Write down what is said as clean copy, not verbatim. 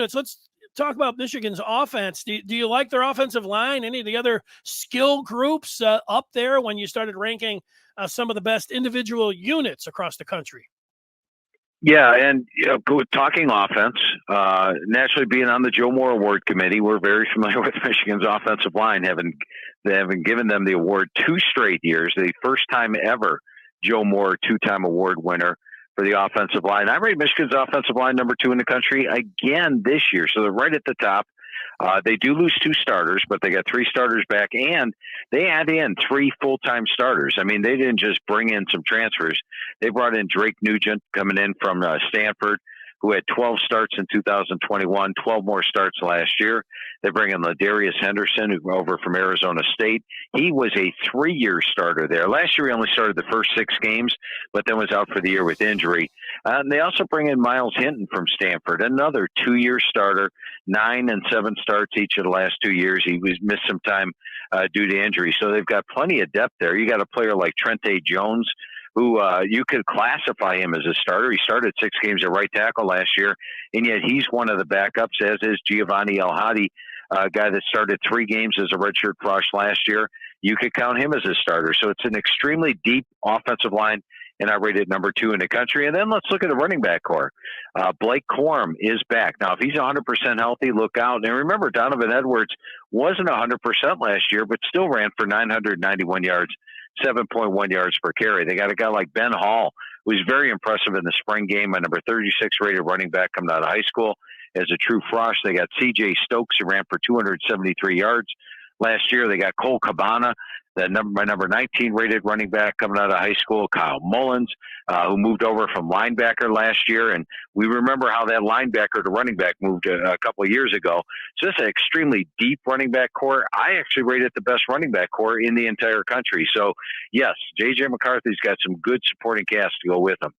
units. Let's talk about Michigan's offense. Do you like their offensive line? Any of the other skill groups up there when you started ranking some of the best individual units across the country? Yeah, and talking offense, naturally being on the Joe Moore Award Committee, we're very familiar with Michigan's offensive line, having given them the award 2 straight years, the first time ever Joe Moore 2-time award winner for the offensive line. I rate Michigan's offensive line number 2 in the country again this year, so they're right at the top. They do lose 2 starters, but they got 3 starters back, and they add in 3 full-time starters. I mean, they didn't just bring in some transfers. They brought in Drake Nugent coming in from Stanford, who had 12 starts in 2021, 12 more starts last year. They bring in Ladarius Henderson, who over from Arizona State. He was a 3-year starter there. Last year, he only started the first 6 games, but then was out for the year with injury. And they also bring in Miles Hinton from Stanford, another 2-year starter, 9 and 7 starts each of the last 2 years. He was missed some time due to injury. So they've got plenty of depth there. You got a player like Trente Jones, who you could classify him as a starter. He started 6 games at right tackle last year, and yet he's one of the backups, as is Giovanni El Hadi, a guy that started 3 games as a redshirt frosh last year. You could count him as a starter. So it's an extremely deep offensive line, and I rated number 2 in the country. And then let's look at the running back core. Blake Corum is back. Now, if he's 100% healthy, look out. And remember, Donovan Edwards wasn't 100% last year, but still ran for 991 yards, 7.1 yards per carry. They got a guy like Ben Hall, who was very impressive in the spring game, a number 36 rated running back coming out of high school as a true frosh. They got C.J. Stokes, who ran for 273 yards last year. They got Cole Cabana, my number 19 rated running back coming out of high school. Kyle Mullins, who moved over from linebacker last year. And we remember how that linebacker to running back moved a couple of years ago. So it's an extremely deep running back core. I actually rate it the best running back core in the entire country. So, yes, J.J. McCarthy's got some good supporting cast to go with him.